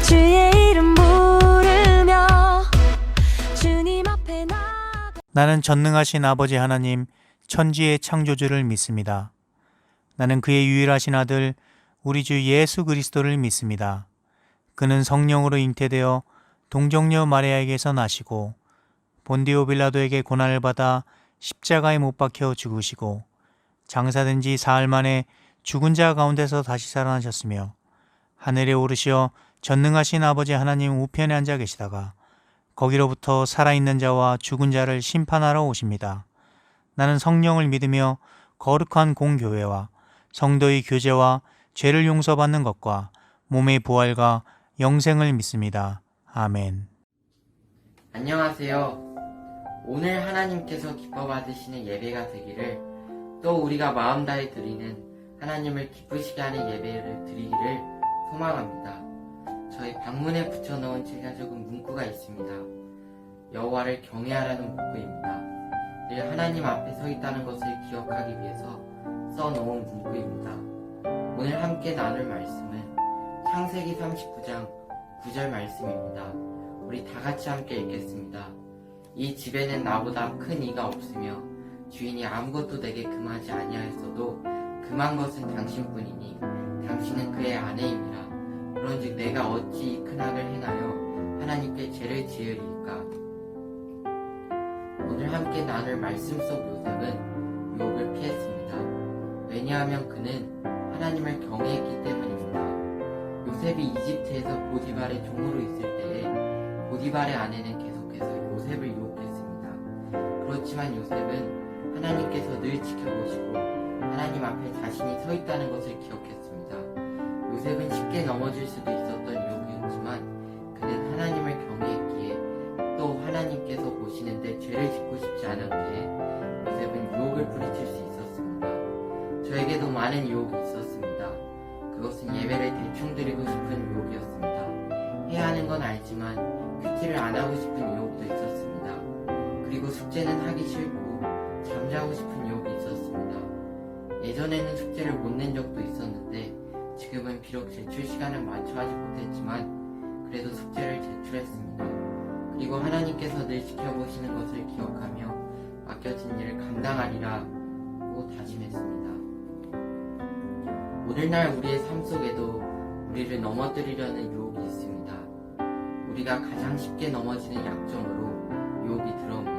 주의 이름 부르며 주님 앞에 나는 전능하신 아버지 하나님, 천지의 창조주를 믿습니다. 나는 그의 유일하신 아들, 우리 주 예수 그리스도를 믿습니다. 그는 성령으로 잉태되어 동정녀 마리아에게서 나시고 본디오 빌라도에게 고난을 받아 십자가에 못 박혀 죽으시고 장사된 지 사흘 만에 죽은 자 가운데서 다시 살아나셨으며 하늘에 오르시어 전능하신 아버지 하나님 우편에 앉아 계시다가 거기로부터 살아있는 자와 죽은 자를 심판하러 오십니다. 나는 성령을 믿으며 거룩한 공교회와 성도의 교제와 죄를 용서받는 것과 몸의 부활과 영생을 믿습니다. 아멘. 안녕하세요. 오늘 하나님께서 기뻐 받으시는 예배가 되기를, 또 우리가 마음 다해 드리는 하나님을 기쁘시게 하는 예배를 드리기를 소망합니다. 저희 방문에 붙여놓은 제가 적은 문구가 있습니다. 여호와를 경외하라는 문구입니다. 늘 하나님 앞에 서 있다는 것을 기억하기 위해서 써놓은 문구입니다. 오늘 함께 나눌 말씀은 창세기 39장 9절 말씀입니다. 우리 다 같이 함께 읽겠습니다. 이 집에는 나보다 큰 이가 없으며 주인이 아무것도 내게 금하지 아니하였어도 금한 것은 당신뿐이니 당신은 그의 아내임이라. 그런즉 내가 어찌 이 큰 악을 행하여 하나님께 죄를 지으리이까. 오늘 함께 나눌 말씀 속 요셉은 유혹을 피했습니다. 왜냐하면 그는 하나님을 경외했기 때문입니다. 요셉이 이집트에서 보디발의 종으로 있을 때에 보디발의 아내는 계속해서 요셉을 유혹했습니다. 그렇지만 요셉은 하나님께서 늘 지켜보시고 하나님 앞에 자신이 서 있다는 것을 기억했습니다. 요셉은 쉽게 넘어질 수도 있었던 유혹이었지만 그는 하나님을 경외했기에, 또 하나님께서 보시는데 죄를 짓고 싶지 않았기에 요셉은 유혹을 부딪힐 수 있었습니다. 저에게도 많은 유혹이 있었습니다. 그것은 예배를 대충 드리고 싶은 유혹이었습니다. 해야 하는 건 알지만 큐티를 안 하고 싶은 유혹도 있었습니다. 그리고 숙제는 하기 싫고 잠자고 싶은 유혹이 있었습니다. 예전에는 숙제를 못 낸 적도 있었는데 지금은 비록 제출 시간을 맞춰 하지 못했지만 그래도 숙제를 제출했습니다. 그리고 하나님께서 늘 지켜보시는 것을 기억하며 맡겨진 일을 감당하리라고 다짐했습니다. 오늘날 우리의 삶 속에도 우리를 넘어뜨리려는 유혹이 있습니다. 우리가 가장 쉽게 넘어지는 약점으로 유혹이 들어옵니다.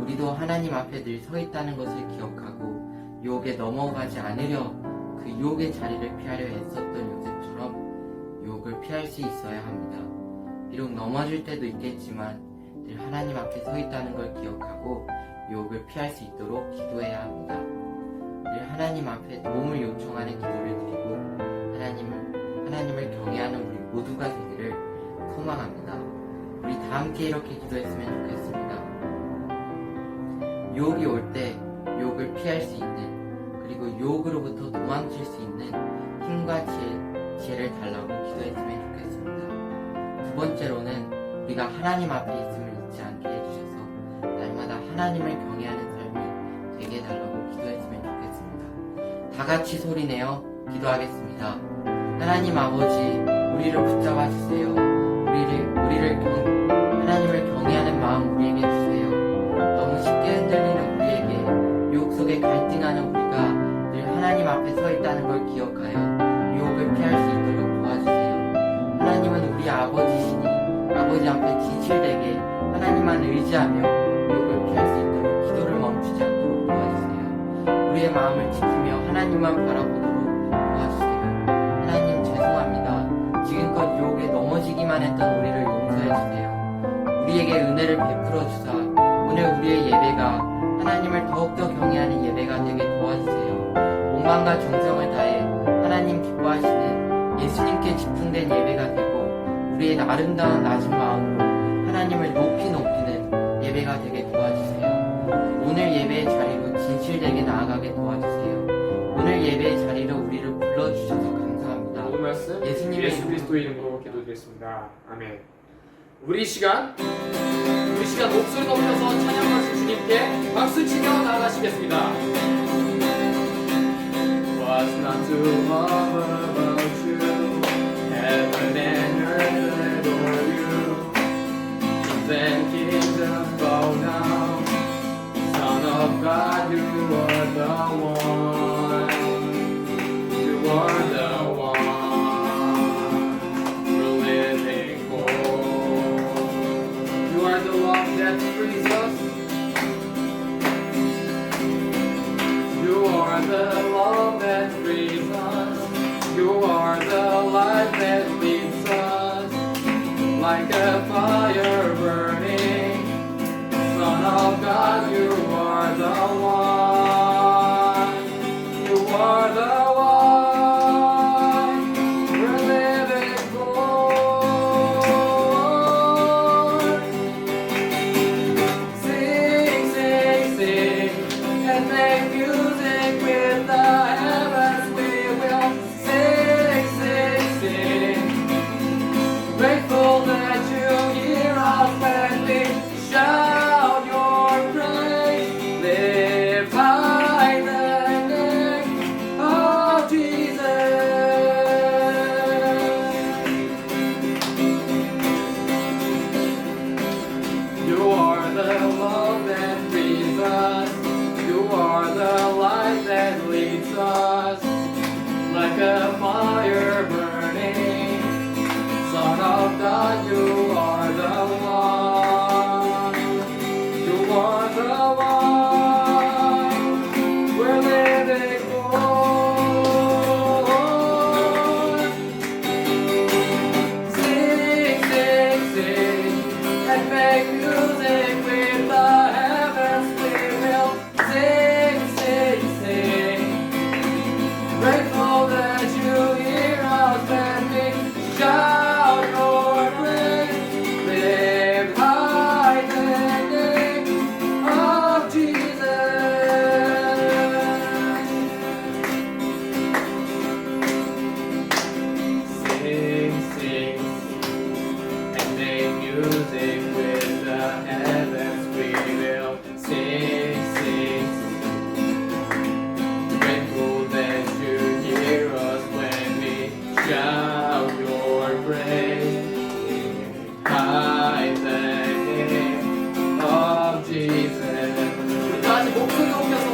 우리도 하나님 앞에 늘 서 있다는 것을 기억하고 유혹에 넘어가지 않으려 그 유혹의 자리를 피하려 애썼던 요셉처럼 유혹을 피할 수 있어야 합니다. 비록 넘어질 때도 있겠지만 늘 하나님 앞에 서 있다는 걸 기억하고 유혹을 피할 수 있도록 기도해야 합니다. 늘 하나님 앞에 도움을 요청하는 기도를 드리고 하나님을 경외하는 우리 모두가 되기를 소망합니다. 우리 다 함께 이렇게 기도했으면 좋겠습니다. 유혹이 올 때 유혹을 피할 수 있는, 그리고 유혹으로부터 도망칠 수 있는 힘과 지혜를 달라고 기도했으면 좋겠습니다. 두 번째로는 우리가 하나님 앞에 있음을 잊지 않게 해주셔서 날마다 하나님을 경외하는 삶이 되게 해달라고 기도했으면 좋겠습니다. 다 같이 소리내어 기도하겠습니다. 하나님 아버지, 우리를 붙잡아 주세요. 하나님을 경외하는 마음 우리에게 주세요. 너무 쉽게 흔들리는 우리에게, 유혹 속에 갈등하는 우리가 늘 하나님 앞에 서 있다는 걸 기억하여 유혹을 피할 수 있도록 도와주세요. 하나님은 우리 아버지시니 아버지 앞에 진실되게 하나님만 의지하며 유혹을 피할 수 있도록 기도를 멈추지 않도록 도와주세요. 우리의 마음을 지키며 하나님만 바라보도록 도와주세요. 하나님 죄송합니다. 지금껏 유혹에 넘어지기만 했던 우리를 용서해주세요. 우리에게 은혜를 베풀어 주사 오늘 우리의 예배가 하나님을 더욱더 경외하는 예배가 되게 도와주세요. 온 마음과 정성을 다해 하나님 기뻐하시는 예수님께 집중된 예배가 되고 우리의 아름다운 낮은 마음으로 하나님을 높이는 예배가 되게 도와주세요. 오늘 예배의 자리로 진실되게 나아가게 도와주세요. 오늘 예배의 자리로 우리를 불러주셔서 감사합니다. 오늘 말씀 예수 그리스도의 이름으로 기도드리겠습니다. 아멘. 우리 시간 목소리 높여서 찬양하신 주님께 박수치며 나아가시겠습니다. the love that frees us. You are the light that leads us. Like a fire burning, Son of God, you are the one. You are the one. We're living for. Sing, sing, sing, and make music with the heavens. We will sing, sing, sing. Grateful that you hear us when we shout your praise. Live high the name of Jesus. You are the love that frees us. You are the light that leads us. Like a fire burning, Son of God, you are the one. You are the one. We're living for. Sing, sing, sing, and make music with the heavens. We will sing, sing, sing. Grateful that you hear us when we shout your praise. Live high the name of Jesus. Sing, sing, and make music with the heavens. We will sing, sing, grateful that you hear us when we shout your praise. High the name of Jesus. 우리 다시 목소리 옮겨서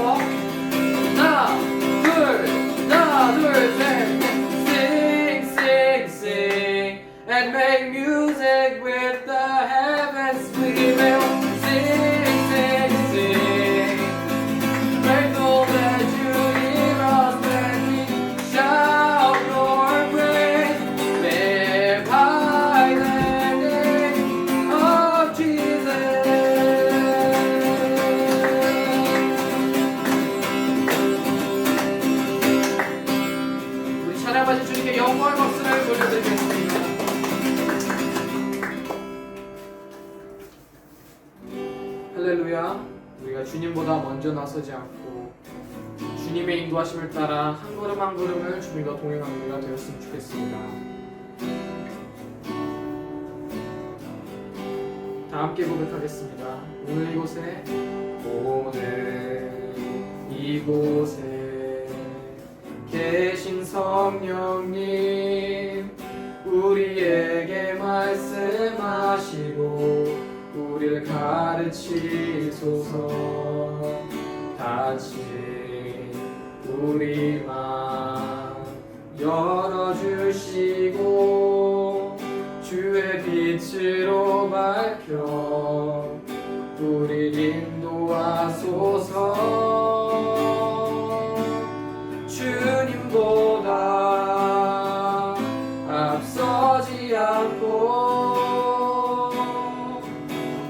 하나, 둘, 셋. Sing, sing, sing, and make music with the heavens. We will sing, sing, sing. Grateful that you hear us when we shout your praise. Live high the name of Jesus. 우리 찬양하신 주님께 영광의 박수를 돌려드리겠습니다. 할렐루야. 우리가 주님보다 먼저 나서지 않고 주님의 인도하심을 따라 한 걸음 한 걸음을 주님과 동행하는 우리가 되었으면 좋겠습니다. 다 함께 고백하겠습니다. 오늘 이곳에 계신 성령님, 우리에게 말씀하시고 우리를 가르치소서. 같이 우리 맘 열어주시고 주의 빛으로 밝혀 우리 인도하소서. 주님보다 앞서지 않고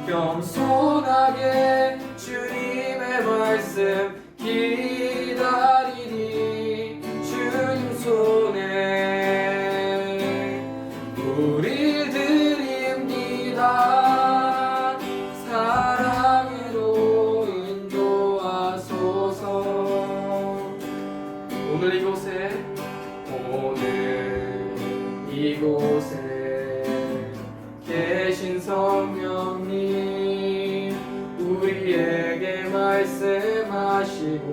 겸손하게 주님의 말씀 기다리니 주님 손에 우리 드립니다. 사랑으로 인도하소서. 오늘 이곳에 계신 성령님, 우리에게 말씀하시고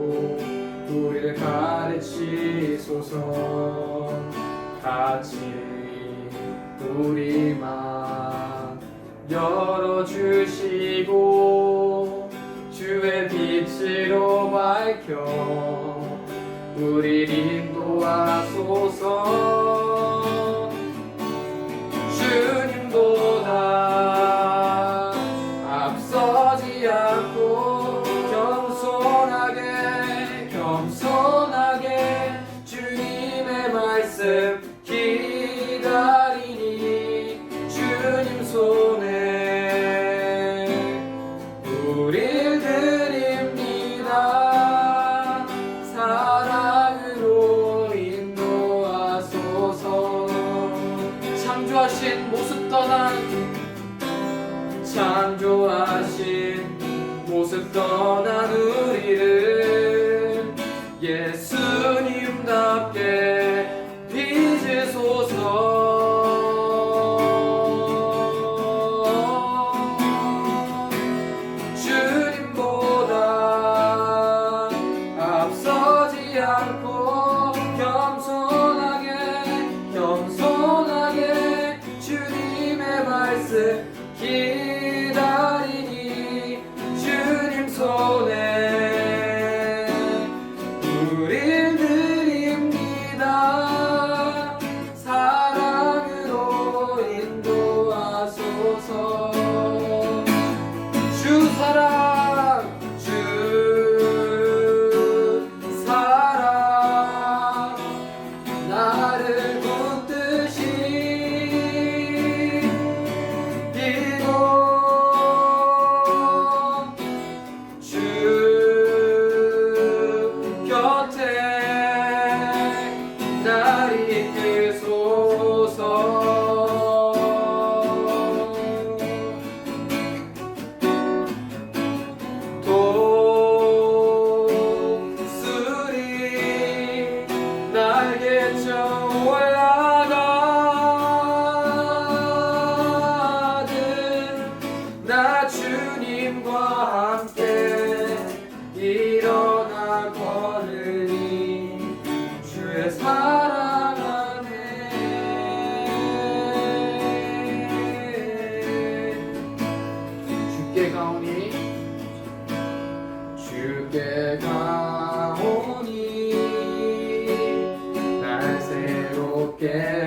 우리를 가르치소서. 같이 우리 맘 열어주시고 주의 빛으로 밝혀 우리를 인도하소서. 주님보다 앞서지 않고 겸손하게 사랑으로 인도하소서. 창조하신 모습 떠난 우리를 예수님답게 빚으소서. 주님보다 앞서지 않고 겸손하게 주님의 말씀 기다리니 주님 손에 우릴 드립니다. 사랑으로 인도하소서. 주 사랑 나를 붙드시 이고 주 곁에 날 이끌소서. 독수리 날개쳐 올라가는 나 주님과 함께 일어나 걸으니 주의 사랑 안에 주께 가오니 날 새롭게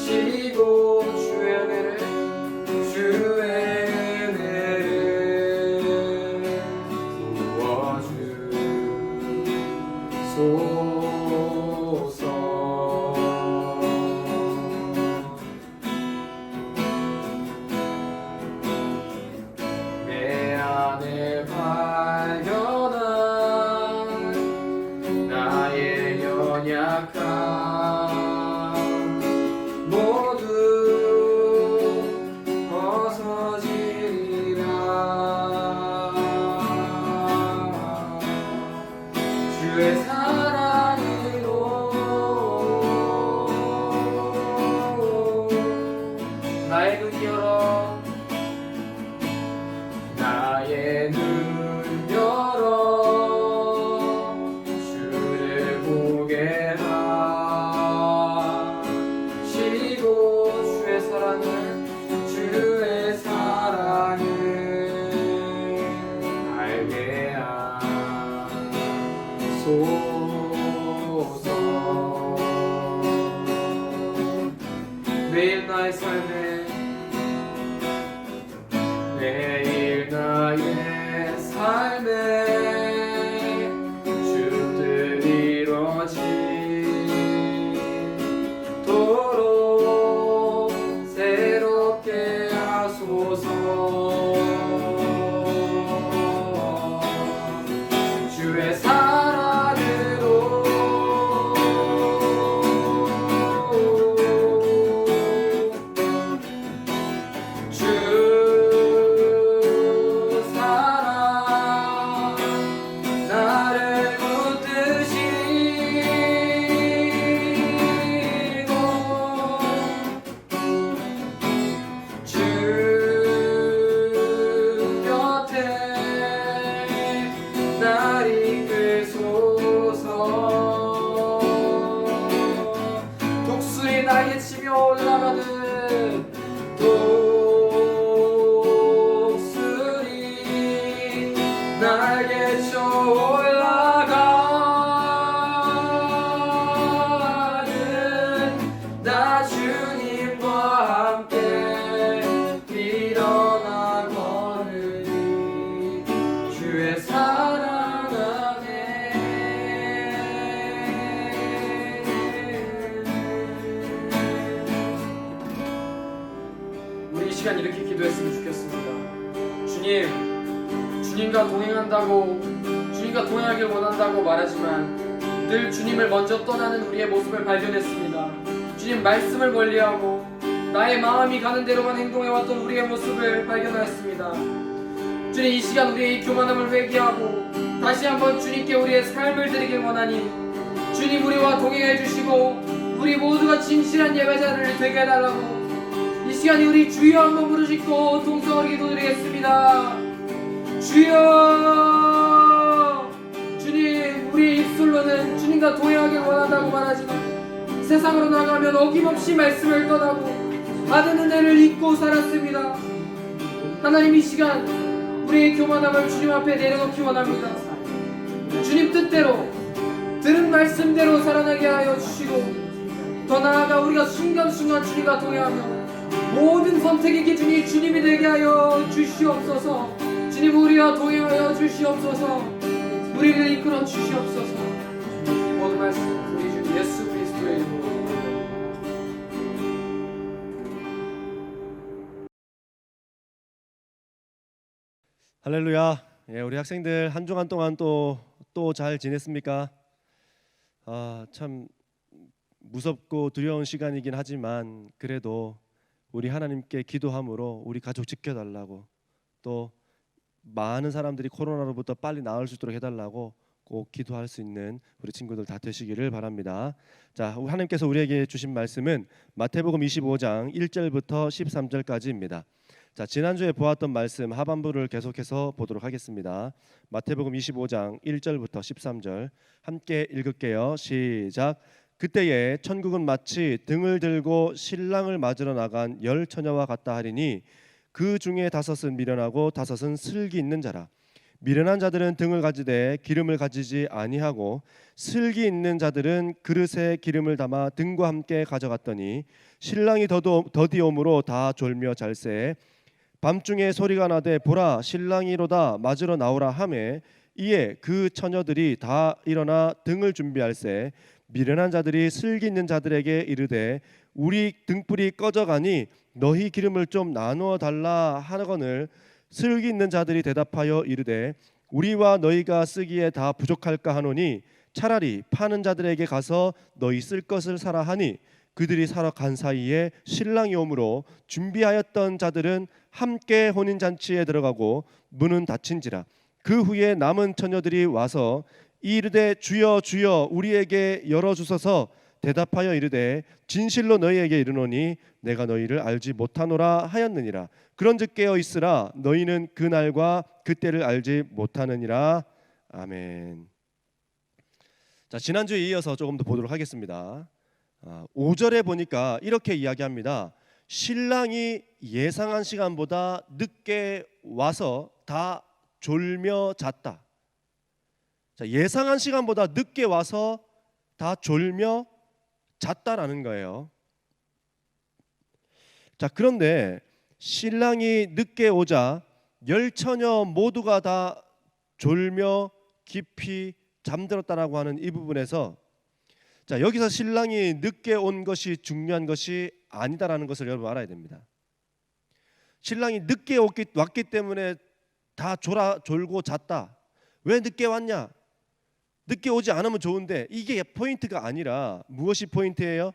하시고 주의 은혜를 부어주소서. 내 안에 발견한 나의 연약함 모두 벗어지리라. 주의 사랑으로 나의 눈 열어 주를 보게 하시고 주의 사랑을 알게 하소서. 매일 나의 삶에 주 뜻 이루어지도록 새롭게 하소서. 주의 사랑으로 나를 붙드시고 주 곁에 날 이끌소서. 독수리 날개치며 올라가는 독수리 날개쳐 올라가는 나 주님과 함께 일어나 걸으니 주의 사랑 안에. 우리 이 시간 이렇게 기도했으면 좋겠습니다. 주님과 동행한다고 주님 주님과 동행하길 원한다고 말하지만 늘 주님을 먼저 떠나는 우리의 모습을 발견했습니다. 주님 말씀을 멀리하고 나의 마음이 가는 대로만 행동해왔던 우리의 모습을 발견하였습니다. 주님, 이 시간 우리의 이 교만함을 회개하고 다시 한번 주님께 우리의 삶을 드리길 원하니 주님 우리와 동행해 주시고 우리 모두가 진실한 예배자를 되게 해달라고 이 시간에 우리 주여 한번 부르짖고 동성으로 기도드리겠습니다. 주여! 주님, 우리의 입술로는 주님과 동행하길 원한다고 말하지만 세상으로 나가면 어김없이 말씀을 떠나고 받은 은혜를 잊고 살았습니다. 하나님, 이 시간 우리의 교만함을 주님 앞에 내려놓기 원합니다. 주님 뜻대로 들은 말씀대로 살아나게 하여 주시고 더 나아가 우리가 순간순간 주님과 동행하며 모든 선택의 기준이 주님이 되게 하여 주시옵소서. 주님, 우리와 동행하여 주시옵소서. 우리를 이끌어 주시옵소서. 모든 말씀 우리 주 예수 그리스도의 이름으로. 할렐루야. 예, 우리 학생들 한 주간 동안 또 잘 지냈습니까? 참 무섭고 두려운 시간이긴 하지만 그래도 우리 하나님께 기도함으로 우리 가족 지켜달라고, 또 많은 사람들이 코로나로부터 빨리 나을 수 있도록 해달라고 꼭 기도할 수 있는 우리 친구들 다 되시기를 바랍니다. 자, 하나님께서 우리에게 주신 말씀은 마태복음 25장 1절부터 13절까지입니다. 자, 지난주에 보았던 말씀 하반부를 계속해서 보도록 하겠습니다. 마태복음 25장 1절부터 13절 함께 읽을게요. 시작. 그때에 천국은 마치 등을 들고 신랑을 맞으러 나간 10 처녀와 같다 하리니 그 중에 5은 미련하고 5은 슬기 있는 자라. 미련한 자들은 등을 가지되 기름을 가지지 아니하고 슬기 있는 자들은 그릇에 기름을 담아 등과 함께 가져갔더니 신랑이 더디옴으로 다 졸며 잘세. 밤중에 소리가 나되 보라 신랑이로다 맞으러 나오라 하매 이에 그 처녀들이 다 일어나 등을 준비할세. 미련한 자들이 슬기 있는 자들에게 이르되 우리 등불이 꺼져가니 너희 기름을 좀 나누어 달라 하거늘 슬기 있는 자들이 대답하여 이르되 우리와 너희가 쓰기에 다 부족할까 하노니 차라리 파는 자들에게 가서 너희 쓸 것을 사라 하니 그들이 사러 간 사이에 신랑이 오므로 준비하였던 자들은 함께 혼인잔치에 들어가고 문은 닫힌지라. 그 후에 남은 처녀들이 와서 이르되 주여 주여 우리에게 열어주소서. 대답하여 이르되 진실로 너희에게 이르노니 내가 너희를 알지 못하노라 하였느니라. 그런즉 깨어 있으라. 너희는 그 날과 그 때를 알지 못하느니라. 아멘. 자, 지난주에 이어서 조금 더 보도록 하겠습니다. 5절에 보니까 이렇게 이야기합니다. 신랑이 예상한 시간보다 늦게 와서 다 졸며 잤다. 자, 예상한 시간보다 늦게 와서 다 졸며 잤다라는 거예요. 자, 그런데 신랑이 늦게 오자 10 처녀 모두가 다 졸며 깊이 잠들었다라고 하는 이 부분에서 자, 여기서 신랑이 늦게 온 것이 중요한 것이 아니다라는 것을 여러분 알아야 됩니다. 신랑이 늦게 왔기 때문에 다 졸고 잤다. 왜 늦게 왔냐? 늦게 오지 않으면 좋은데 이게 포인트가 아니라 무엇이 포인트예요?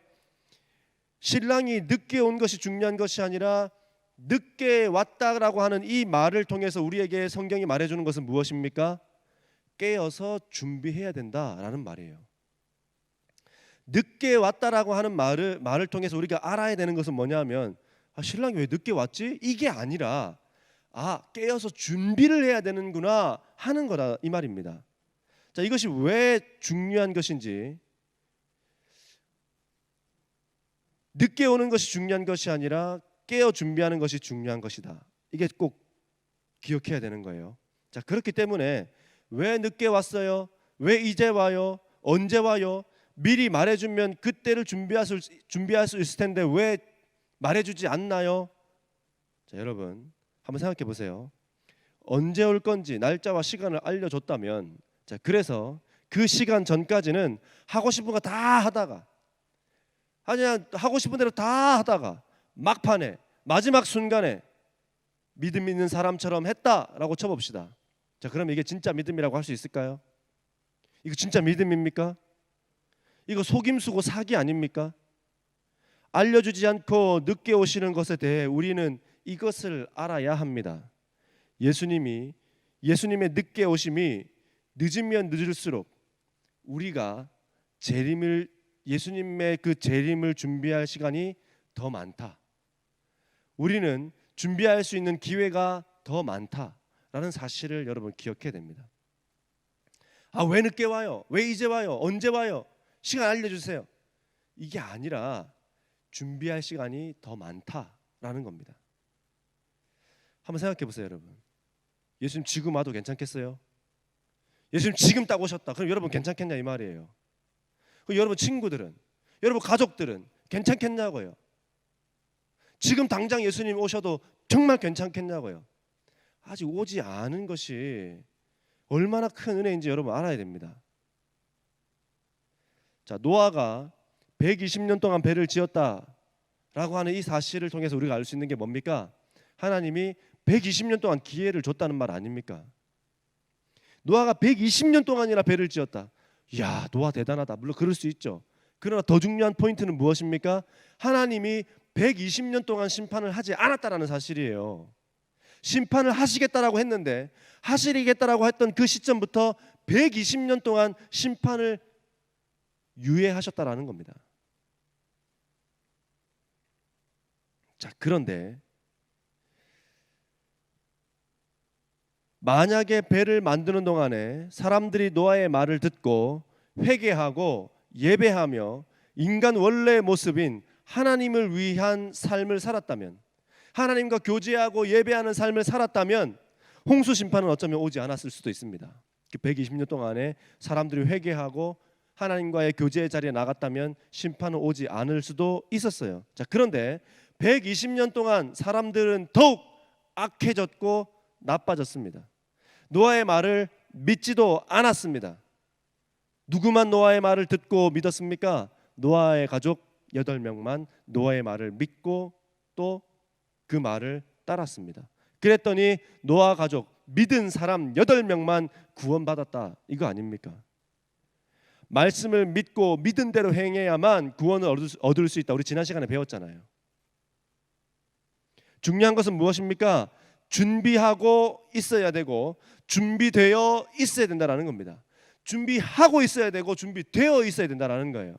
신랑이 늦게 온 것이 중요한 것이 아니라 늦게 왔다라고 하는 이 말을 통해서 우리에게 성경이 말해주는 것은 무엇입니까? 깨어서 준비해야 된다라는 말이에요. 늦게 왔다라고 하는 말을 통해서 우리가 알아야 되는 것은 뭐냐면 신랑이 왜 늦게 왔지? 이게 아니라 깨어서 준비를 해야 되는구나 하는 거다 이 말입니다. 자, 이것이 왜 중요한 것인지, 늦게 오는 것이 중요한 것이 아니라 깨어 준비하는 것이 중요한 것이다. 이게 꼭 기억해야 되는 거예요. 자, 그렇기 때문에 왜 늦게 왔어요? 왜 이제 와요? 언제 와요? 미리 말해주면 그때를 준비할 수 있을 텐데 왜 말해주지 않나요? 자, 여러분 한번 생각해 보세요. 언제 올 건지 날짜와 시간을 알려줬다면, 자, 그래서 그 시간 전까지는 하고 싶은 거 다 하다가, 그냥 하고 싶은 대로 다 하다가 막판에 마지막 순간에 믿음 있는 사람처럼 했다라고 쳐봅시다. 자, 그럼 이게 진짜 믿음이라고 할 수 있을까요? 이거 진짜 믿음입니까? 이거 속임수고 사기 아닙니까? 알려주지 않고 늦게 오시는 것에 대해 우리는 이것을 알아야 합니다. 예수님의 늦게 오심이 늦으면 늦을수록 우리가 예수님의 그 재림을 준비할 시간이 더 많다. 우리는 준비할 수 있는 기회가 더 많다라는 사실을 여러분 기억해야 됩니다. 왜 늦게 와요? 왜 이제 와요? 언제 와요? 시간 알려주세요. 이게 아니라 준비할 시간이 더 많다라는 겁니다. 한번 생각해 보세요, 여러분. 예수님 지금 와도 괜찮겠어요? 예수님 지금 딱 오셨다. 그럼 여러분 괜찮겠냐 이 말이에요. 그럼 여러분 친구들은, 여러분 가족들은 괜찮겠냐고요. 지금 당장 예수님 오셔도 정말 괜찮겠냐고요. 아직 오지 않은 것이 얼마나 큰 은혜인지 여러분 알아야 됩니다. 자, 노아가 120년 동안 배를 지었다라고 하는 이 사실을 통해서 우리가 알 수 있는 게 뭡니까? 하나님이 120년 동안 기회를 줬다는 말 아닙니까? 노아가 120년 동안이나 배를 지었다. 이야, 노아 대단하다. 물론 그럴 수 있죠. 그러나 더 중요한 포인트는 무엇입니까? 하나님이 120년 동안 심판을 하지 않았다라는 사실이에요. 심판을 하시겠다라고 했는데, 하시겠다라고 했던 그 시점부터 120년 동안 심판을 유예하셨다라는 겁니다. 자, 그런데 만약에 배를 만드는 동안에 사람들이 노아의 말을 듣고 회개하고 예배하며 인간 원래의 모습인 하나님을 위한 삶을 살았다면, 하나님과 교제하고 예배하는 삶을 살았다면 홍수 심판은 어쩌면 오지 않았을 수도 있습니다. 120년 동안에 사람들이 회개하고 하나님과의 교제의 자리에 나갔다면 심판은 오지 않을 수도 있었어요. 자, 그런데 120년 동안 사람들은 더욱 악해졌고 나빠졌습니다. 노아의 말을 믿지도 않았습니다. 누구만 노아의 말을 듣고 믿었습니까? 노아의 가족 8명만 노아의 말을 믿고 또 그 말을 따랐습니다. 그랬더니 노아 가족 믿은 사람 8명만 구원받았다. 이거 아닙니까? 말씀을 믿고 믿은 대로 행해야만 구원을 얻을 수 있다. 우리 지난 시간에 배웠잖아요. 중요한 것은 무엇입니까? 준비하고 있어야 되고 준비되어 있어야 된다는 겁니다. 준비하고 있어야 되고 준비되어 있어야 된다는 거예요.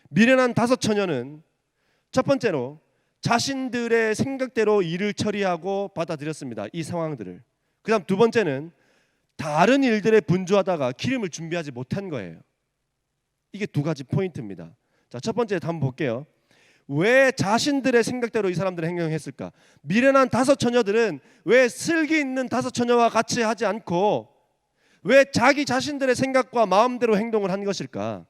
미련한 5 처녀는 첫 번째로 자신들의 생각대로 일을 처리하고 받아들였습니다. 이 상황들을. 그다음 두 번째는 다른 일들에 분주하다가 기름을 준비하지 못한 거예요. 이게 2가지 포인트입니다. 자, 첫 번째 한번 볼게요. 왜 자신들의 생각대로 이 사람들은 행동했을까? 미련한 5 처녀들은 왜 슬기 있는 5 처녀와 같이 하지 않고 왜 자기 자신들의 생각과 마음대로 행동을 한 것일까?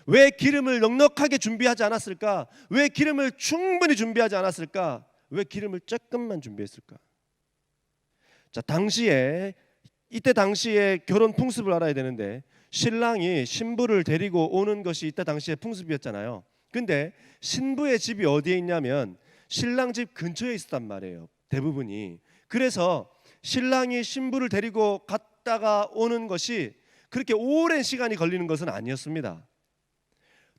왜 기름을 넉넉하게 준비하지 않았을까? 왜 기름을 충분히 준비하지 않았을까? 왜 기름을 조금만 준비했을까? 자, 이때 당시에 결혼 풍습을 알아야 되는데 신랑이 신부를 데리고 오는 것이 이때 당시의 풍습이었잖아요. 근데 신부의 집이 어디에 있냐면 신랑 집 근처에 있었단 말이에요. 대부분이. 그래서 신랑이 신부를 데리고 갔다가 오는 것이 그렇게 오랜 시간이 걸리는 것은 아니었습니다.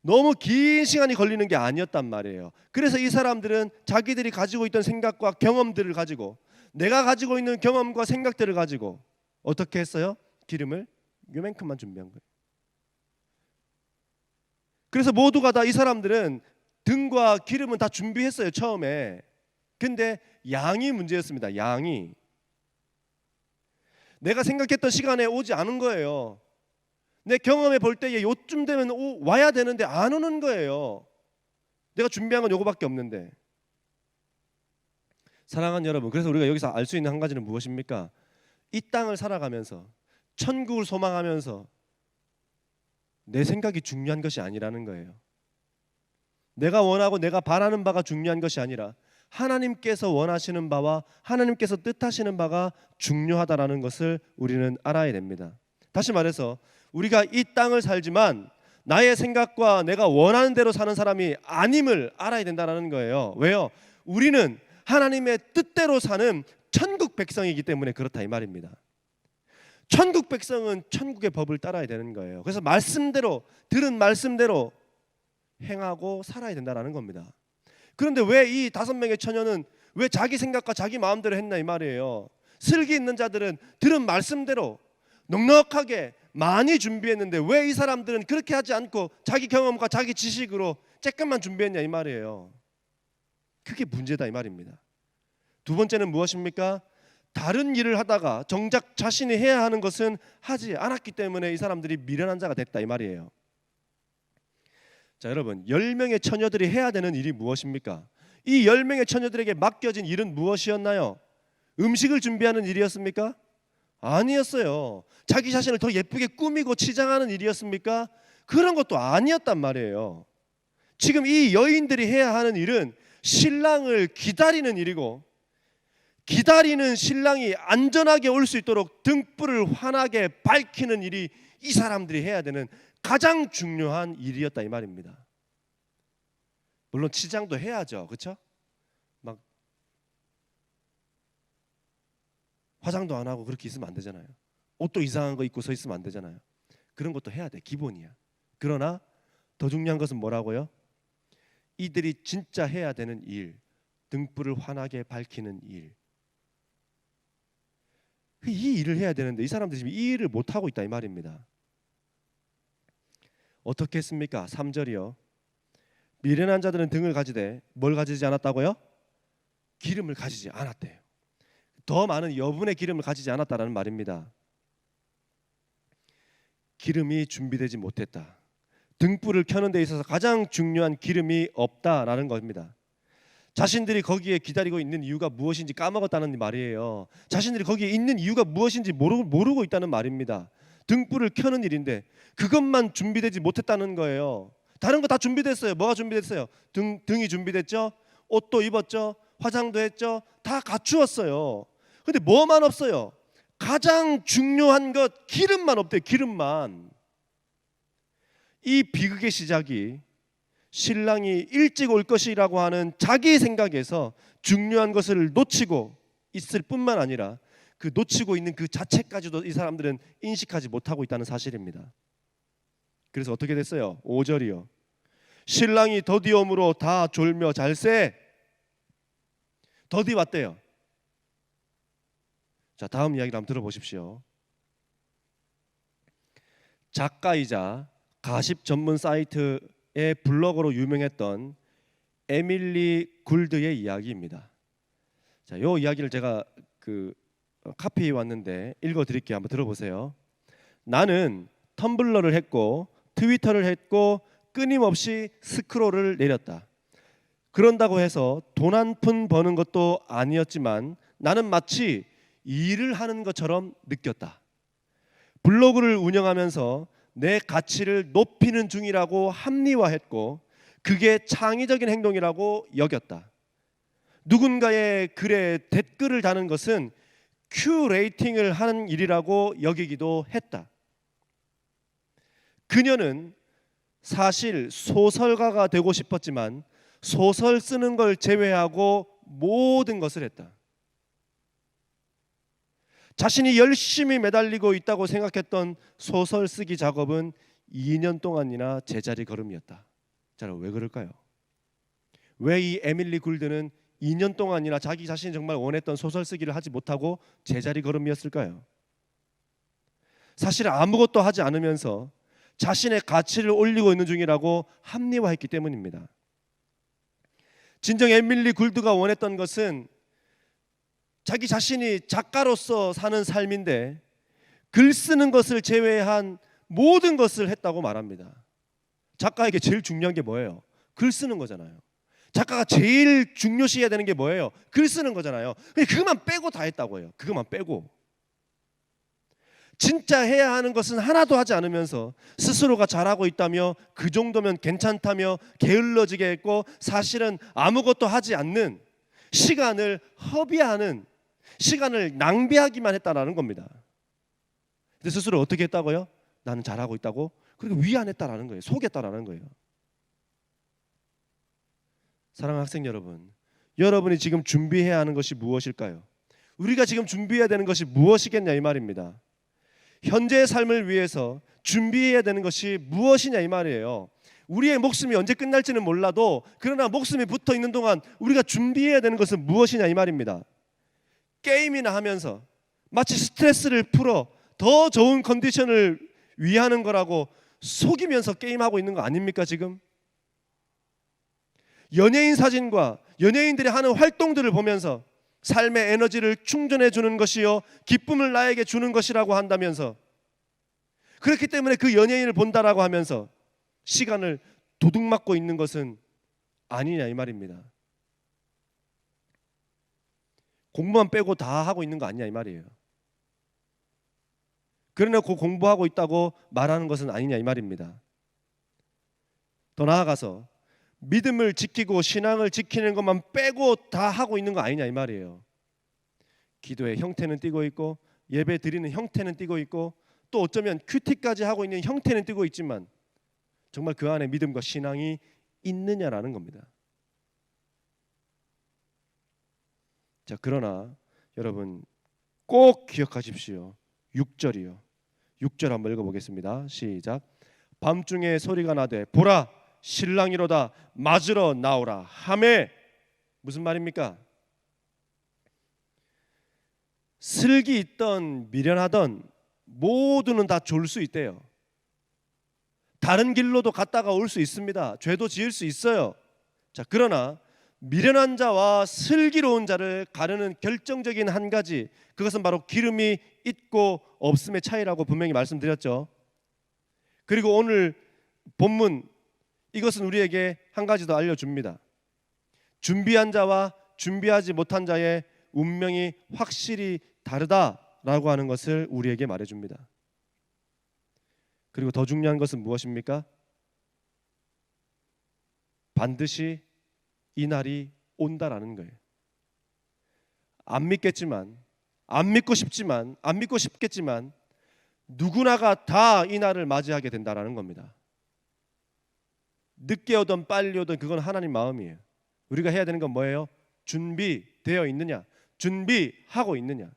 너무 긴 시간이 걸리는 게 아니었단 말이에요. 그래서 이 사람들은 자기들이 가지고 있던 생각과 경험들을 가지고 내가 가지고 있는 경험과 생각들을 가지고 어떻게 했어요? 기름을 요만큼만 준비한 거예요. 그래서 모두가 다 이 사람들은 등과 기름은 다 준비했어요, 처음에. 근데 양이 문제였습니다. 양이. 내가 생각했던 시간에 오지 않은 거예요. 내 경험해 볼 때에 요쯤 되면 와야 되는데 안 오는 거예요. 내가 준비한 건 요거밖에 없는데. 사랑하는 여러분, 그래서 우리가 여기서 알 수 있는 한 가지는 무엇입니까? 이 땅을 살아가면서 천국을 소망하면서 내 생각이 중요한 것이 아니라는 거예요. 내가 원하고 내가 바라는 바가 중요한 것이 아니라 하나님께서 원하시는 바와 하나님께서 뜻하시는 바가 중요하다라는 것을 우리는 알아야 됩니다. 다시 말해서 우리가 이 땅을 살지만 나의 생각과 내가 원하는 대로 사는 사람이 아님을 알아야 된다는 거예요. 왜요? 우리는 하나님의 뜻대로 사는 천국 백성이기 때문에 그렇다 이 말입니다. 천국 백성은 천국의 법을 따라야 되는 거예요. 그래서 말씀대로 들은 말씀대로 행하고 살아야 된다는 겁니다. 그런데 왜 이 5명의 처녀는 왜 자기 생각과 자기 마음대로 했나 이 말이에요. 슬기 있는 자들은 들은 말씀대로 넉넉하게 많이 준비했는데 왜 이 사람들은 그렇게 하지 않고 자기 경험과 자기 지식으로 조금만 준비했냐 이 말이에요. 그게 문제다 이 말입니다. 두 번째는 무엇입니까? 다른 일을 하다가 정작 자신이 해야 하는 것은 하지 않았기 때문에 이 사람들이 미련한 자가 됐다 이 말이에요. 자, 여러분, 10명의 처녀들이 해야 되는 일이 무엇입니까? 이 10명의 처녀들에게 맡겨진 일은 무엇이었나요? 음식을 준비하는 일이었습니까? 아니었어요. 자기 자신을 더 예쁘게 꾸미고 치장하는 일이었습니까? 그런 것도 아니었단 말이에요. 지금 이 여인들이 해야 하는 일은 신랑을 기다리는 일이고, 기다리는 신랑이 안전하게 올 수 있도록 등불을 환하게 밝히는 일이 이 사람들이 해야 되는 가장 중요한 일이었다 이 말입니다. 물론 치장도 해야죠, 그렇죠? 막 화장도 안 하고 그렇게 있으면 안 되잖아요. 옷도 이상한 거 입고 서 있으면 안 되잖아요. 그런 것도 해야 돼, 기본이야. 그러나 더 중요한 것은 뭐라고요? 이들이 진짜 해야 되는 일, 등불을 환하게 밝히는 일, 이 일을 해야 되는데 이 사람들이 지금 이 일을 못 하고 있다 이 말입니다. 어떻게 했습니까? 3절이요. 미련한 자들은 등을 가지되 뭘 가지지 않았다고요? 기름을 가지지 않았대요. 더 많은 여분의 기름을 가지지 않았다라는 말입니다. 기름이 준비되지 못했다. 등불을 켜는 데 있어서 가장 중요한 기름이 없다라는 겁니다. 자신들이 거기에 기다리고 있는 이유가 무엇인지 까먹었다는 말이에요. 자신들이 거기에 있는 이유가 무엇인지 모르고 있다는 말입니다. 등불을 켜는 일인데 그것만 준비되지 못했다는 거예요. 다른 거 다 준비됐어요. 뭐가 준비됐어요? 등이 준비됐죠? 옷도 입었죠? 화장도 했죠? 다 갖추었어요. 근데 뭐만 없어요? 가장 중요한 것, 기름만 없대요. 기름만. 이 비극의 시작이 신랑이 일찍 올 것이라고 하는 자기 생각에서 중요한 것을 놓치고 있을 뿐만 아니라 그 놓치고 있는 그 자체까지도 이 사람들은 인식하지 못하고 있다는 사실입니다. 그래서 어떻게 됐어요? 5절이요. 신랑이 더디옴으로 다 졸며 잘세. 더디 왔대요. 자, 다음 이야기를 한번 들어보십시오. 작가이자 가십 전문 사이트의 블로거로 유명했던 에밀리 굴드의 이야기입니다. 자, 이 이야기를 제가 카피해 왔는데 읽어드릴게요. 한번 들어보세요. 나는 텀블러를 했고 트위터를 했고 끊임없이 스크롤을 내렸다. 그런다고 해서 돈 한 푼 버는 것도 아니었지만 나는 마치 일을 하는 것처럼 느꼈다. 블로그를 운영하면서 내 가치를 높이는 중이라고 합리화했고 그게 창의적인 행동이라고 여겼다. 누군가의 글에 댓글을 다는 것은 큐레이팅을 하는 일이라고 여기기도 했다. 그녀는 사실 소설가가 되고 싶었지만 소설 쓰는 걸 제외하고 모든 것을 했다. 자신이 열심히 매달리고 있다고 생각했던 소설 쓰기 작업은 2년 동안이나 제자리 걸음이었다. 자, 왜 그럴까요? 왜 이 에밀리 굴드는 2년 동안이나 자기 자신이 정말 원했던 소설 쓰기를 하지 못하고 제자리 걸음이었을까요? 사실 아무것도 하지 않으면서 자신의 가치를 올리고 있는 중이라고 합리화했기 때문입니다. 진정 에밀리 굴드가 원했던 것은 자기 자신이 작가로서 사는 삶인데 글 쓰는 것을 제외한 모든 것을 했다고 말합니다. 작가에게 제일 중요한 게 뭐예요? 글 쓰는 거잖아요. 작가가 제일 중요시해야 되는 게 뭐예요? 글 쓰는 거잖아요. 근데 그것만 빼고 다 했다고 해요. 그것만 빼고. 진짜 해야 하는 것은 하나도 하지 않으면서 스스로가 잘하고 있다며 그 정도면 괜찮다며 게을러지게 했고 사실은 아무것도 하지 않는 시간을 허비하는 시간을 낭비하기만 했다라는 겁니다. 근데 스스로 어떻게 했다고요? 나는 잘하고 있다고? 그리고 위안했다라는 거예요. 속였다라는 거예요. 사랑하는 학생 여러분, 여러분이 지금 준비해야 하는 것이 무엇일까요? 우리가 지금 준비해야 되는 것이 무엇이겠냐 이 말입니다. 현재의 삶을 위해서 준비해야 되는 것이 무엇이냐 이 말이에요. 우리의 목숨이 언제 끝날지는 몰라도 그러나 목숨이 붙어 있는 동안 우리가 준비해야 되는 것은 무엇이냐 이 말입니다. 게임이나 하면서 마치 스트레스를 풀어 더 좋은 컨디션을 위하는 거라고 속이면서 게임하고 있는 거 아닙니까 지금? 연예인 사진과 연예인들이 하는 활동들을 보면서 삶의 에너지를 충전해 주는 것이요 기쁨을 나에게 주는 것이라고 한다면서, 그렇기 때문에 그 연예인을 본다라고 하면서 시간을 도둑맞고 있는 것은 아니냐 이 말입니다. 공부만 빼고 다 하고 있는 거 아니냐 이 말이에요. 그러놓고 공부하고 있다고 말하는 것은 아니냐 이 말입니다. 더 나아가서 믿음을 지키고 신앙을 지키는 것만 빼고 다 하고 있는 거 아니냐 이 말이에요. 기도의 형태는 띠고 있고 예배 드리는 형태는 띠고 있고 또 어쩌면 큐티까지 하고 있는 형태는 띠고 있지만 정말 그 안에 믿음과 신앙이 있느냐라는 겁니다. 자, 그러나 여러분 꼭 기억하십시오. 6절이요. 6절 한번 읽어보겠습니다. 시작. 밤중에 소리가 나되 보라 신랑이로다 맞으러 나오라 하매. 무슨 말입니까? 슬기 있던 미련하던 모두는 다 졸 수 있대요. 다른 길로도 갔다가 올 수 있습니다. 죄도 지을 수 있어요. 자, 그러나 미련한 자와 슬기로운 자를 가르는 결정적인 한 가지, 그것은 바로 기름이 있고 없음의 차이라고 분명히 말씀드렸죠. 그리고 오늘 본문 이것은 우리에게 한 가지 더 알려줍니다. 준비한 자와 준비하지 못한 자의 운명이 확실히 다르다라고 하는 것을 우리에게 말해줍니다. 그리고 더 중요한 것은 무엇입니까? 반드시 이 날이 온다라는 거예요. 안 믿겠지만, 안 믿고 싶겠지만 누구나가 다 이 날을 맞이하게 된다라는 겁니다. 늦게 오든 빨리 오든 그건 하나님 마음이에요. 우리가 해야 되는 건 뭐예요? 준비되어 있느냐, 준비하고 있느냐.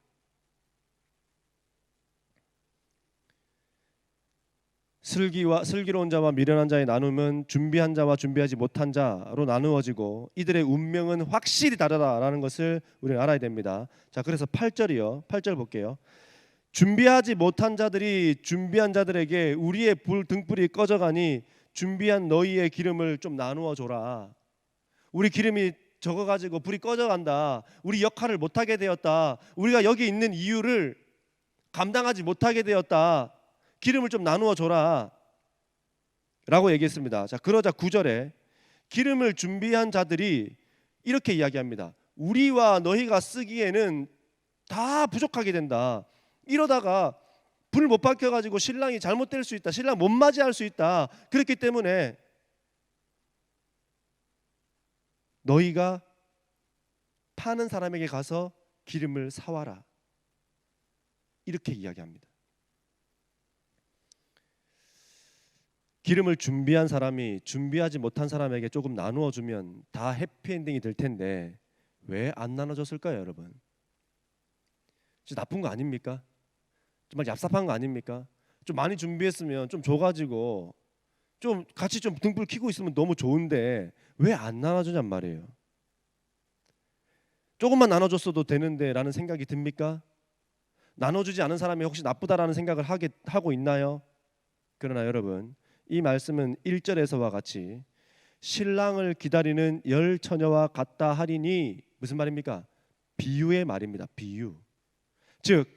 슬기로운 자와 미련한 자의 나눔은 준비한 자와 준비하지 못한 자로 나누어지고 이들의 운명은 확실히 다르다라는 것을 우리는 알아야 됩니다. 자, 그래서 8절이요. 8절 볼게요. 준비하지 못한 자들이 준비한 자들에게 우리의 등불이 꺼져가니 준비한 너희의 기름을 좀 나누어 줘라. 우리 기름이 적어가지고 불이 꺼져간다. 우리 역할을 못하게 되었다. 우리가 여기 있는 이유를 감당하지 못하게 되었다. 기름을 좀 나누어 줘라 라고 얘기했습니다. 자, 그러자 9절에 기름을 준비한 자들이 이렇게 이야기합니다. 우리와 너희가 쓰기에는 다 부족하게 된다. 이러다가 불 못 밝혀가지고 신랑이 잘못될 수 있다. 신랑 못 맞이할 수 있다. 그렇기 때문에 너희가 파는 사람에게 가서 기름을 사와라. 이렇게 이야기합니다. 기름을 준비한 사람이 준비하지 못한 사람에게 조금 나누어 주면 다 해피엔딩이 될 텐데 왜 안 나눠줬을까요, 여러분? 진짜 나쁜 거 아닙니까? 정말 얍삽한 거 아닙니까? 좀 많이 준비했으면 좀 줘가지고 좀 같이 좀 등불 켜고 있으면 너무 좋은데 왜 안 나눠주냔 말이에요. 조금만 나눠줬어도 되는데 라는 생각이 듭니까? 나눠주지 않은 사람이 혹시 나쁘다라는 생각을 하고 있나요? 그러나 여러분, 이 말씀은 1절에서와 같이 신랑을 기다리는 열 처녀와 같다 하리니 무슨 말입니까? 비유의 말입니다. 비유. 즉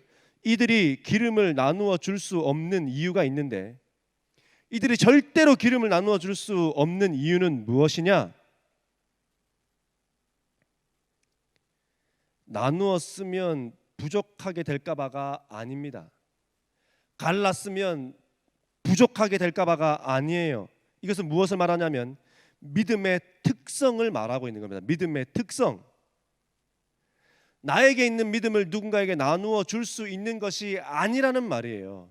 이들이 기름을 나누어 줄 수 없는 이유가 있는데 이들이 절대로 기름을 나누어 줄 수 없는 이유는 무엇이냐? 나누었으면 부족하게 될까 봐가 아닙니다. 갈랐으면 부족하게 될까 봐가 아니에요. 이것은 무엇을 말하냐면 믿음의 특성을 말하고 있는 겁니다. 믿음의 특성. 나에게 있는 믿음을 누군가에게 나누어 줄 수 있는 것이 아니라는 말이에요.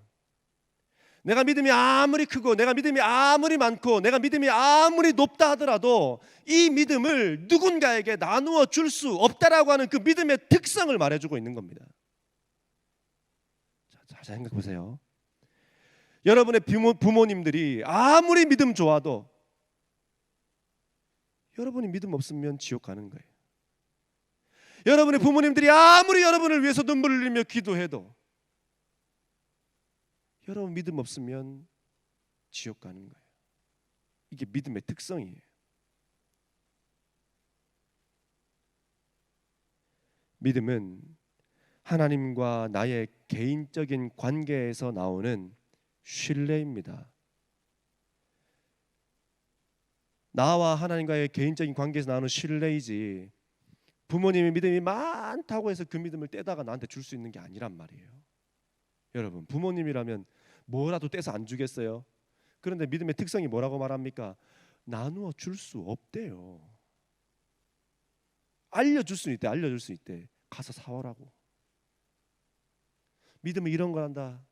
내가 믿음이 아무리 크고 내가 믿음이 아무리 많고 내가 믿음이 아무리 높다 하더라도 이 믿음을 누군가에게 나누어 줄 수 없다라고 하는 그 믿음의 특성을 말해주고 있는 겁니다. 자, 잘 생각해 보세요. 여러분의 부모님들이 아무리 믿음 좋아도 여러분이 믿음 없으면 지옥 가는 거예요. 여러분의 부모님들이 아무리 여러분을 위해서 눈물을 흘리며 기도해도 여러분 믿음 없으면 지옥 가는 거예요. 이게 믿음의 특성이에요. 믿음은 하나님과 나의 개인적인 관계에서 나오는 신뢰입니다. 나와 하나님과의 개인적인 관계에서 나오는 신뢰이지 부모님이 믿음이 많다고 해서 그 믿음을 떼다가 나한테 줄 수 있는 게 아니란 말이에요. 여러분, 부모님이라면 뭐라도 떼서 안 주겠어요? 그런데 믿음의 특성이 뭐라고 말합니까? 나누어 줄 수 없대요. 알려줄 수 있대. 알려줄 수 있대. 가서 사오라고. 믿음은 이런 거란다.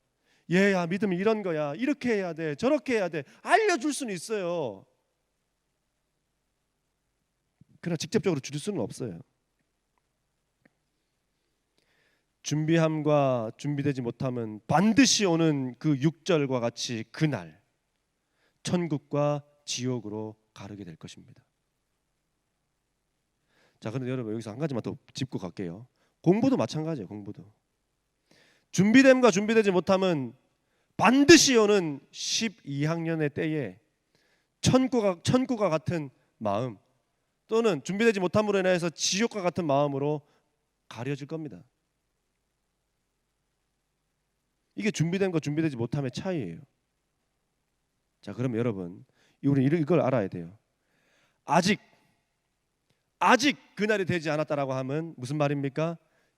얘야, 믿음은 이런 거야. 이렇게 해야 돼. 저렇게 해야 돼. 알려줄 수는 있어요. 그러나 직접적으로 줄 수는 없어요. 준비함과 준비되지 못함은 반드시 오는 그 6절과 같이 그날 천국과 지옥으로 가르게 될 것입니다. 자, 그런데 여러분 여기서 한 가지만 더 짚고 갈게요. 공부도 마찬가지예요. 공부도 준비됨과 준비되지 못함은 반드시 오는 12학년의 때에 천국과 같은 마음 또는 준비되지 못함으로 인해서 지옥과 같은 마음으로 가려질 겁니다. 이게 준비된과 준비되지 못함의 차이예요. 자, 그럼 여러분 우리 이걸 알아야 돼요. 아직 그날이 되지 않았다라고 하면 무슨 말입니까?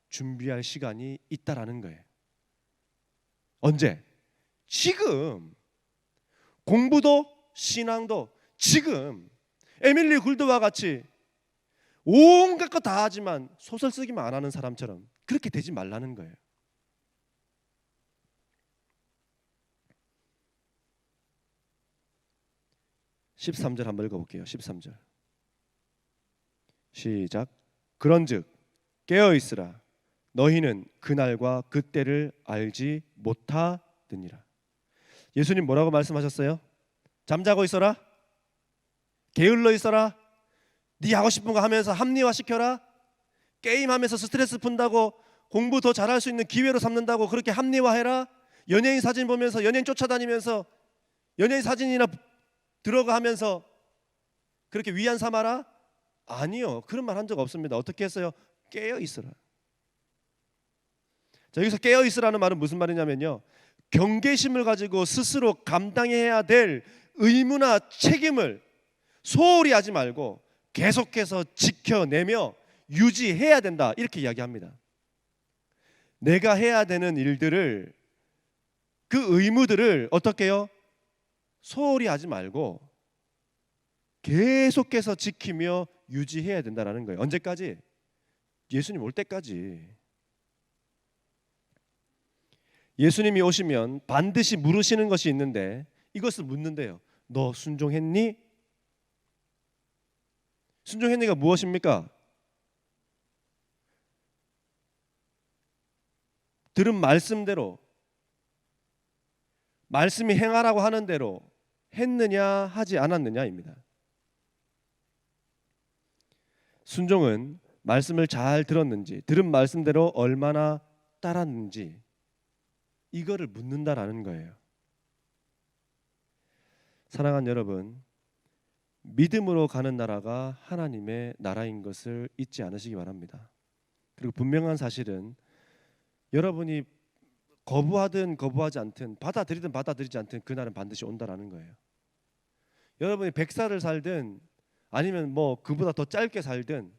준비할 시간이 있다라는 거예요. 언제? 지금. 공부도 신앙도 지금. 에밀리 굴드와 같이 온갖 거 다 하지만 소설 쓰기만 안 하는 사람처럼 그렇게 되지 말라는 거예요. (13절) 한번 읽어볼게요. 13절 시작. 그런즉 깨어있으라. 너희는 그날과 그때를 알지 못하느니라. 예수님 뭐라고 말씀하셨어요? 잠자고 있어라? 게을러 있어라? 네 하고 싶은 거 하면서 합리화시켜라? 게임하면서 스트레스 푼다고 공부 더 잘할 수 있는 기회로 삼는다고 그렇게 합리화해라? 연예인 사진 보면서 연예인 쫓아다니면서 연예인 사진이나 들어가 하면서 그렇게 위안 삼아라? 아니요. 그런 말 한 적 없습니다. 어떻게 했어요? 깨어 있으라. 자, 여기서 깨어 있으라는 말은 무슨 말이냐면요, 경계심을 가지고 스스로 감당해야 될 의무나 책임을 소홀히 하지 말고 계속해서 지켜내며 유지해야 된다, 이렇게 이야기합니다. 내가 해야 되는 일들을, 그 의무들을 어떻게 해요? 소홀히 하지 말고 계속해서 지키며 유지해야 된다는 거예요. 언제까지? 예수님 올 때까지. 예수님이 오시면 반드시 물으시는 것이 있는데 이것을 묻는데요. 너 순종했니? 순종했니가 무엇입니까? 들은 말씀대로, 말씀이 행하라고 하는 대로 했느냐 하지 않았느냐입니다. 순종은 말씀을 잘 들었는지, 들은 말씀대로 얼마나 따랐는지, 이거를 묻는다라는 거예요. 사랑하는 여러분, 믿음으로 가는 나라가 하나님의 나라인 것을 잊지 않으시기 바랍니다. 그리고 분명한 사실은 여러분이 거부하든 거부하지 않든, 받아들이든 받아들이지 않든 그날은 반드시 온다라는 거예요. 여러분이 100살을 살든 아니면 뭐 그보다 더 짧게 살든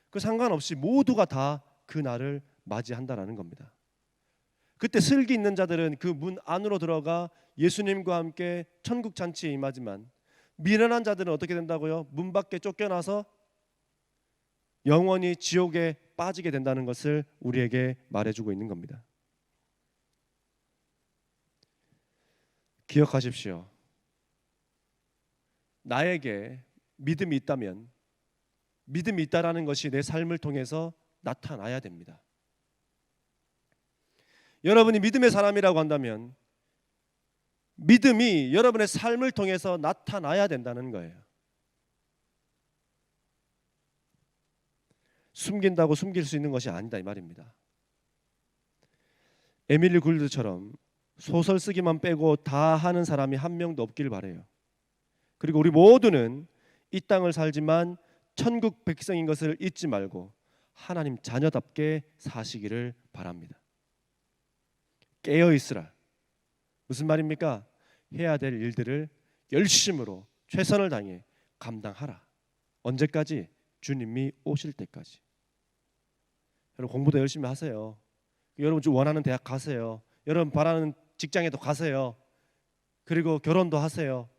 그 상관없이 모두가 다 그날을 맞이한다라는 겁니다. 그때 슬기 있는 자들은 그 문 안으로 들어가 예수님과 함께 천국 잔치에 임하지만, 미련한 자들은 어떻게 된다고요? 문 밖에 쫓겨나서 영원히 지옥에 빠지게 된다는 것을 우리에게 말해주고 있는 겁니다. 기억하십시오. 나에게 믿음이 있다면 믿음이 있다라는 것이 내 삶을 통해서 나타나야 됩니다. 여러분이 믿음의 사람이라고 한다면 믿음이 여러분의 삶을 통해서 나타나야 된다는 거예요. 숨긴다고 숨길 수 있는 것이 아니다 이 말입니다. 에밀리 굴드처럼 소설 쓰기만 빼고 다 하는 사람이 한 명도 없길 바라요. 그리고 우리 모두는 이 땅을 살지만 천국 백성인 것을 잊지 말고 하나님 자녀답게 사시기를 바랍니다. 깨어 있으라. 무슨 말입니까? 해야 될 일들을 열심으로 최선을 다해 감당하라. 언제까지? 주님이 오실 때까지. 여러분 공부도 열심히 하세요. 여러분 원하는 대학 가세요. 여러분 바라는 직장에도 가세요. 그리고 결혼도 하세요.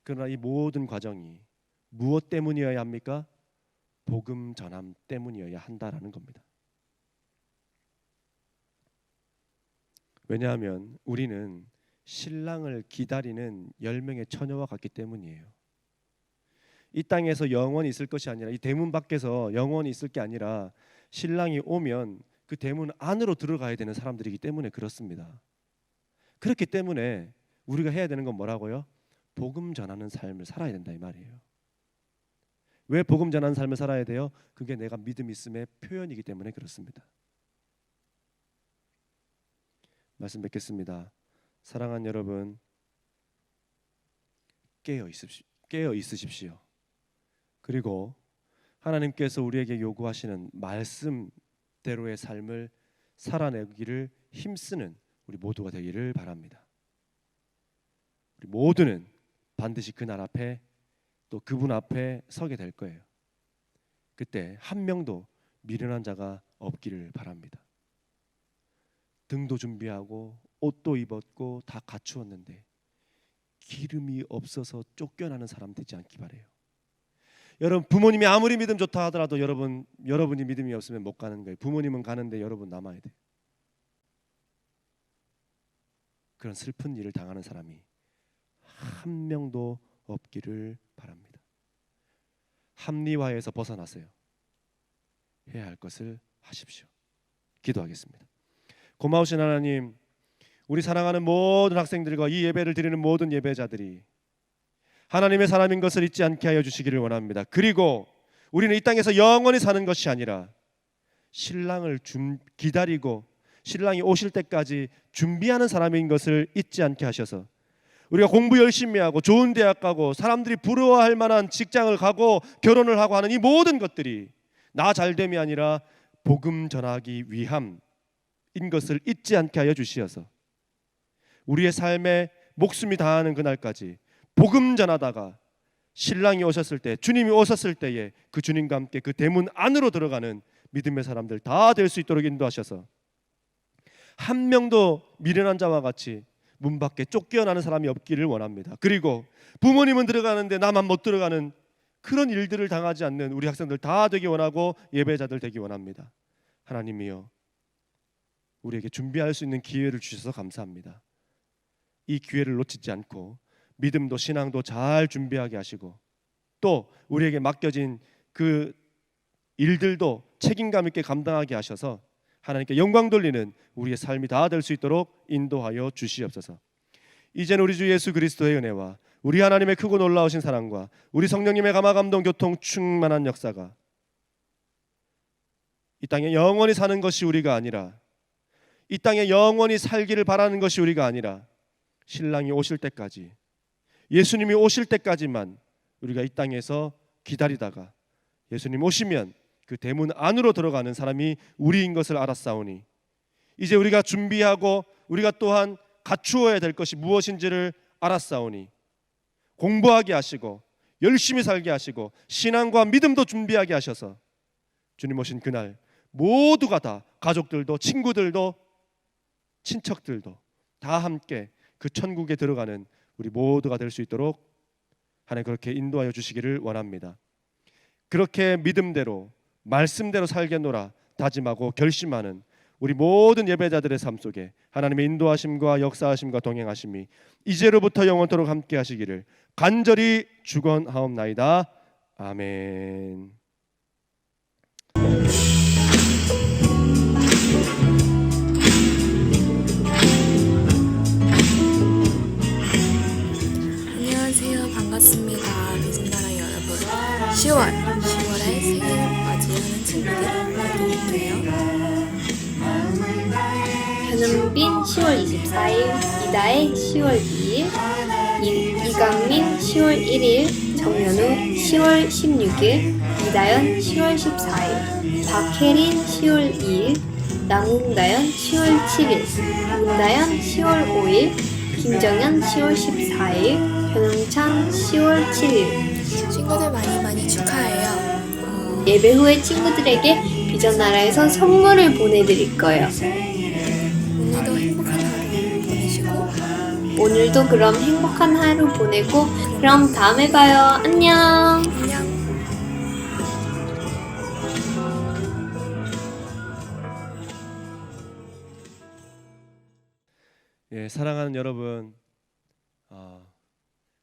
그러나 이 모든 과정이 무엇 때문이어야 합니까? 복음 전함 때문이어야 한다라는 겁니다. 왜냐하면 우리는 신랑을 기다리는 10명의 처녀와 같기 때문이에요. 이 땅에서 영원히 있을 것이 아니라 이 대문 밖에서 영원히 있을 게 아니라 신랑이 오면 그 대문 안으로 들어가야 되는 사람들이기 때문에 그렇습니다. 그렇기 때문에 우리가 해야 되는 건 뭐라고요? 복음 전하는 삶을 살아야 된다 이 말이에요. 왜 복음 전하는 삶을 살아야 돼요? 그게 내가 믿음 있음의 표현이기 때문에 그렇습니다. 말씀 뵙겠습니다. 사랑하는 여러분, 깨어 있으십시오. 그리고 하나님께서 우리에게 요구하시는 말씀대로의 삶을 살아내기를 힘쓰는 우리 모두가 되기를 바랍니다. 우리 모두는 반드시 그날 앞에 또 그분 앞에 서게 될 거예요. 그때 한 명도 미련한 자가 없기를 바랍니다. 등도 준비하고 옷도 입었고 다 갖추었는데 기름이 없어서 쫓겨나는 사람 되지 않기 바래요. 여러분 부모님이 아무리 믿음 좋다 하더라도 여러분이 믿음이 없으면 못 가는 거예요. 부모님은 가는데 여러분 남아야 돼요. 그런 슬픈 일을 당하는 사람이 한 명도 없기를 바랍니다. 합리화에서 벗어나세요. 해야 할 것을 하십시오. 기도하겠습니다. 고마우신 하나님, 우리 사랑하는 모든 학생들과 이 예배를 드리는 모든 예배자들이 하나님의 사람인 것을 잊지 않게 하여 주시기를 원합니다. 그리고 우리는 이 땅에서 영원히 사는 것이 아니라 신랑을 기다리고 신랑이 오실 때까지 준비하는 사람인 것을 잊지 않게 하셔서 우리가 공부 열심히 하고 좋은 대학 가고 사람들이 부러워할 만한 직장을 가고 결혼을 하고 하는 이 모든 것들이 나 잘됨이 아니라 복음 전하기 위함인 것을 잊지 않게 하여 주시어서 우리의 삶에 목숨이 다하는 그날까지 복음 전하다가 신랑이 오셨을 때, 주님이 오셨을 때에 그 주님과 함께 그 대문 안으로 들어가는 믿음의 사람들 다 될 수 있도록 인도하셔서 한 명도 미련한 자와 같이 문 밖에 쫓겨나는 사람이 없기를 원합니다. 그리고 부모님은 들어가는데 나만 못 들어가는 그런 일들을 당하지 않는 우리 학생들 다 되기 원하고 예배자들 되기 원합니다. 하나님이여, 우리에게 준비할 수 있는 기회를 주셔서 감사합니다. 이 기회를 놓치지 않고 믿음도 신앙도 잘 준비하게 하시고 또 우리에게 맡겨진 그 일들도 책임감 있게 감당하게 하셔서 하나님께 영광 돌리는 우리의 삶이 다 될 수 있도록 인도하여 주시옵소서. 이제는 우리 주 예수 그리스도의 은혜와 우리 하나님의 크고 놀라우신 사랑과 우리 성령님의 감화 감동 교통 충만한 역사가 이 땅에 영원히 사는 것이 우리가 아니라 이 땅에 영원히 살기를 바라는 것이 우리가 아니라 신랑이 오실 때까지 예수님이 오실 때까지만 우리가 이 땅에서 기다리다가 예수님 오시면 그 대문 안으로 들어가는 사람이 우리인 것을 알았사오니 이제 우리가 준비하고 우리가 또한 갖추어야 될 것이 무엇인지를 알았사오니 공부하게 하시고 열심히 살게 하시고 신앙과 믿음도 준비하게 하셔서 주님 오신 그날 모두가 다 가족들도 친구들도 친척들도 다 함께 그 천국에 들어가는 우리 모두가 될 수 있도록 하나님 그렇게 인도하여 주시기를 원합니다. 그렇게 믿음대로 말씀대로 살겠노라 다짐하고 결심하는 우리 모든 예배자들의 삶 속에 하나님의 인도하심과 역사하심과 동행하심이 이제로부터 영원토록 함께 하시기를 간절히 축원하옵나이다. 아멘. 안녕하세요. 반갑습니다. 믿음나라 여러분. 10월에 생일 맞이하는 친구들 만나볼게요. 변은빈 10월 24일, 이다혜 10월 2일, 이강민 10월 1일, 정연우 10월 16일, 이다연 10월 14일, 박혜린 10월 2일, 남웅다연 10월 7일, 문다연 10월 5일, 김정현 10월 14일, 변웅찬 10월 7일. 친구들 많이 축하해요. 예배 후에 친구들에게 비전나라에서 선물을 보내드릴 거예요. 오늘도 행복한 하루 보내시고 오늘도 그럼 행복한 하루 보내고 그럼 다음에 봐요. 안녕. 안녕. 예, 사랑하는 여러분,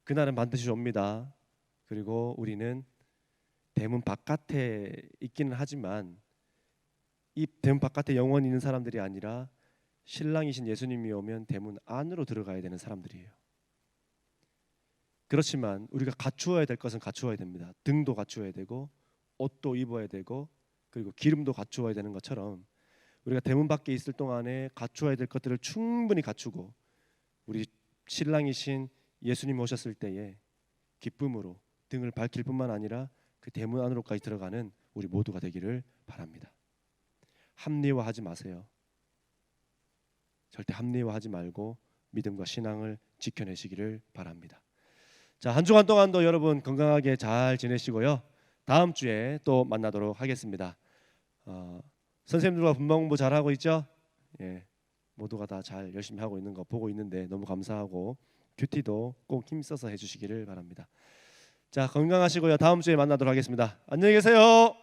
그날은 반드시 옵니다. 그리고 우리는 대문 바깥에 있기는 하지만 이 대문 바깥에 영원히 있는 사람들이 아니라 신랑이신 예수님이 오면 대문 안으로 들어가야 되는 사람들이에요. 그렇지만 우리가 갖추어야 될 것은 갖추어야 됩니다. 등도 갖추어야 되고 옷도 입어야 되고 그리고 기름도 갖추어야 되는 것처럼 우리가 대문 밖에 있을 동안에 갖추어야 될 것들을 충분히 갖추고 우리 신랑이신 예수님 오셨을 때에 기쁨으로 등을 밝힐 뿐만 아니라 그 대문 안으로까지 들어가는 우리 모두가 되기를 바랍니다. 합리화하지 마세요. 절대 합리화하지 말고 믿음과 신앙을 지켜내시기를 바랍니다. 자, 한 주간 동안도 여러분 건강하게 잘 지내시고요. 다음 주에 또 만나도록 하겠습니다. 선생님들과 분방 공부 잘 하고 있죠? 예, 모두가 다 잘 열심히 하고 있는 거 보고 있는데 너무 감사하고 큐티도 꼭 힘써서 해주시기를 바랍니다. 자, 건강하시고요. 다음 주에 만나도록 하겠습니다. 안녕히 계세요.